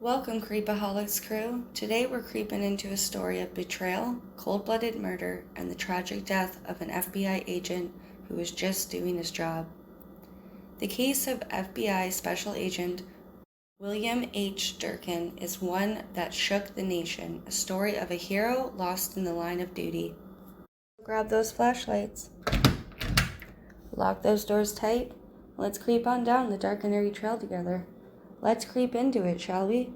Welcome, Creepaholics crew. Today we're creeping into a story of betrayal, cold-blooded murder, and the tragic death of an FBI agent who was just doing his job. The case of FBI Special Agent William H. Durkin is one that shook the nation, a story of a hero lost in the line of duty. Grab those flashlights. Lock those doors tight. Let's creep on down the dark and airy trail together. Let's creep into it, shall we?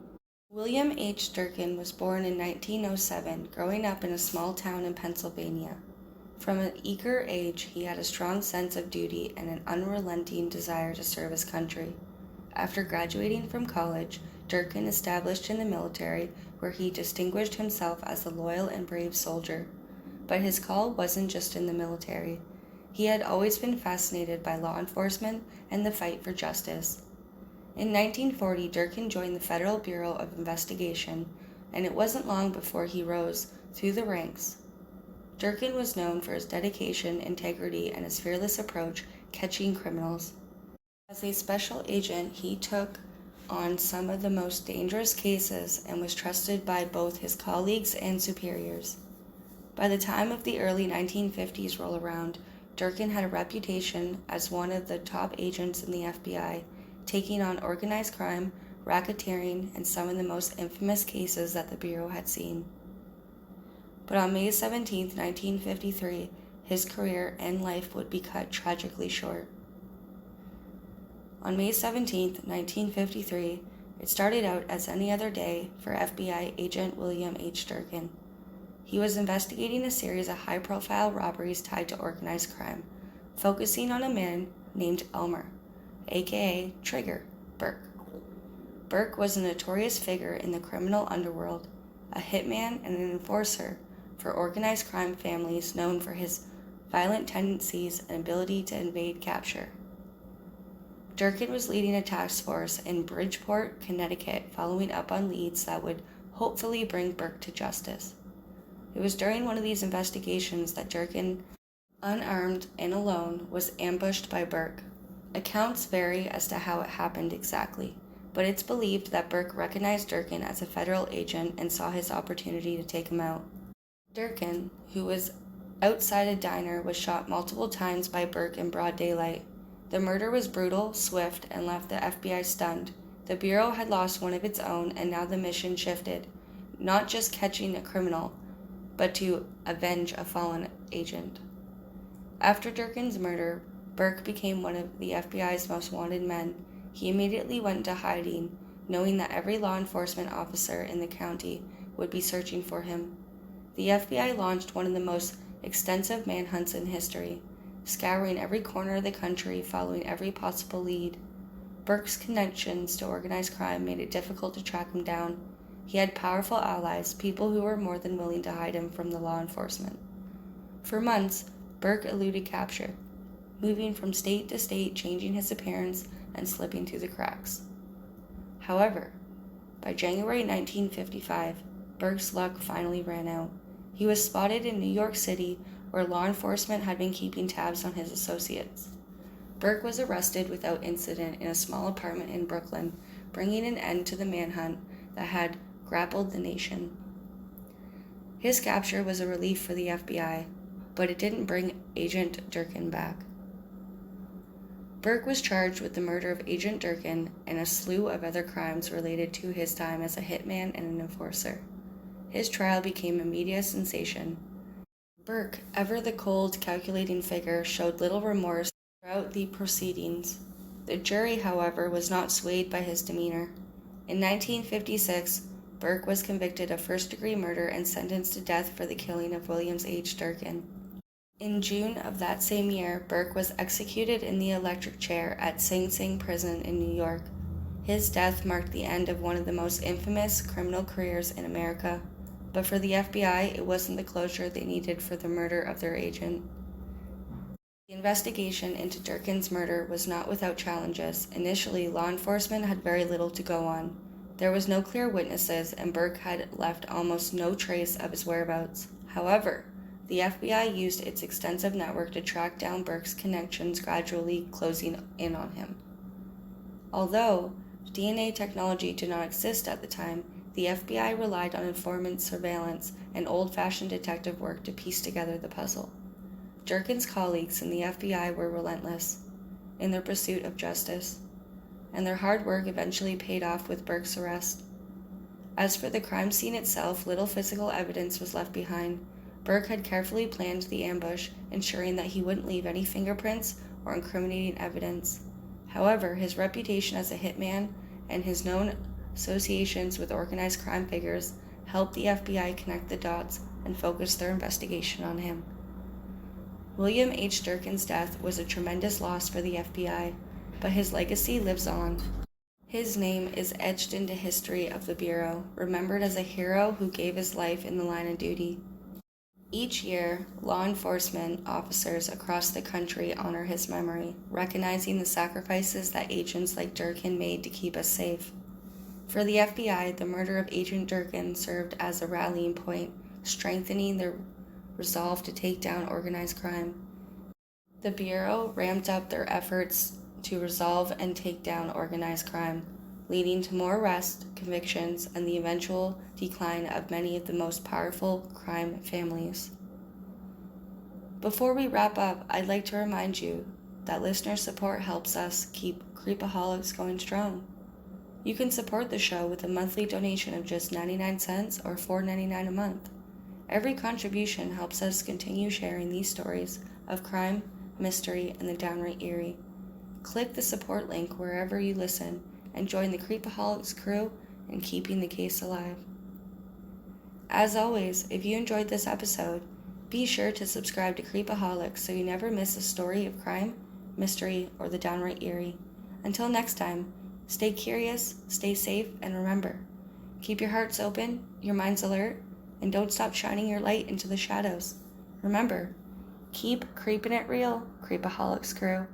William H. Durkin was born in 1907, growing up in a small town in Pennsylvania. From an eager age, he had a strong sense of duty and an unrelenting desire to serve his country. After graduating from college, Durkin established in the military, where he distinguished himself as a loyal and brave soldier. But his call wasn't just in the military. He had always been fascinated by law enforcement and the fight for justice. In 1940, Durkin joined the Federal Bureau of Investigation, and it wasn't long before he rose through the ranks. Durkin was known for his dedication, integrity, and his fearless approach catching criminals. As a special agent, he took on some of the most dangerous cases and was trusted by both his colleagues and superiors. By the time of the early 1950s roll around, Durkin had a reputation as one of the top agents in the FBI, taking on organized crime, racketeering, and some of the most infamous cases that the Bureau had seen. But on May 17, 1953, his career and life would be cut tragically short. On May 17, 1953, it started out as any other day for FBI agent William H. Durkin. He was investigating a series of high-profile robberies tied to organized crime, focusing on a man named Elmer, aka Trigger Burke. Burke was a notorious figure in the criminal underworld, a hitman and an enforcer for organized crime families known for his violent tendencies and ability to evade capture. Durkin was leading a task force in Bridgeport, Connecticut, following up on leads that would hopefully bring Burke to justice. It was during one of these investigations that Durkin, unarmed and alone, was ambushed by Burke. Accounts vary as to how it happened exactly, but it's believed that Burke recognized Durkin as a federal agent and saw his opportunity to take him out. Durkin, who was outside a diner, was shot multiple times by Burke in broad daylight. The murder was brutal, swift, and left the FBI stunned. The Bureau had lost one of its own, and now the mission shifted, not just catching a criminal, but to avenge a fallen agent. After Durkin's murder, Burke became one of the FBI's most wanted men. He immediately went into hiding, knowing that every law enforcement officer in the county would be searching for him. The FBI launched one of the most extensive manhunts in history, scouring every corner of the country, following every possible lead. Burke's connections to organized crime made it difficult to track him down. He had powerful allies, people who were more than willing to hide him from the law enforcement. For months, Burke eluded capture, moving from state to state, changing his appearance, and slipping through the cracks. However, by January 1955, Burke's luck finally ran out. He was spotted in New York City, where law enforcement had been keeping tabs on his associates. Burke was arrested without incident in a small apartment in Brooklyn, bringing an end to the manhunt that had grappled the nation. His capture was a relief for the FBI, but it didn't bring Agent Durkin back. Burke was charged with the murder of Agent Durkin and a slew of other crimes related to his time as a hitman and an enforcer. His trial became a media sensation. Burke, ever the cold, calculating figure, showed little remorse throughout the proceedings. The jury, however, was not swayed by his demeanor. In 1956, Burke was convicted of first-degree murder and sentenced to death for the killing of William H. Durkin. In June of that same year, Burke was executed in the electric chair at Sing Sing Prison in New York. His death marked the end of one of the most infamous criminal careers in America, but for the FBI, it wasn't the closure they needed for the murder of their agent. The investigation into Durkin's murder was not without challenges. Initially, law enforcement had very little to go on. There was no clear witnesses, and Burke had left almost no trace of his whereabouts. However, the FBI used its extensive network to track down Burke's connections, gradually closing in on him. Although DNA technology did not exist at the time, the FBI relied on informant surveillance and old-fashioned detective work to piece together the puzzle. Durkin's colleagues in the FBI were relentless in their pursuit of justice, and their hard work eventually paid off with Burke's arrest. As for the crime scene itself, little physical evidence was left behind. Burke had carefully planned the ambush, ensuring that he wouldn't leave any fingerprints or incriminating evidence. However, his reputation as a hitman and his known associations with organized crime figures helped the FBI connect the dots and focus their investigation on him. William H. Durkin's death was a tremendous loss for the FBI, but his legacy lives on. His name is etched into history of the Bureau, remembered as a hero who gave his life in the line of duty. Each year, law enforcement officers across the country honor his memory, recognizing the sacrifices that agents like Durkin made to keep us safe. For the FBI, the murder of Agent Durkin served as a rallying point, strengthening their resolve to take down organized crime. The Bureau ramped up their efforts to resolve and take down organized crime, leading to more arrests, convictions, and the eventual decline of many of the most powerful crime families. Before we wrap up, I'd like to remind you that listener support helps us keep Creepaholics going strong. You can support the show with a monthly donation of just 99 cents or $4.99 a month. Every contribution helps us continue sharing these stories of crime, mystery, and the downright eerie. Click the support link wherever you listen and join the Creepaholics crew in keeping the case alive. As always, if you enjoyed this episode, be sure to subscribe to Creepaholics so you never miss a story of crime, mystery, or the downright eerie. Until next time, stay curious, stay safe, and remember, keep your hearts open, your minds alert, and don't stop shining your light into the shadows. Remember, keep creeping it real, Creepaholics crew.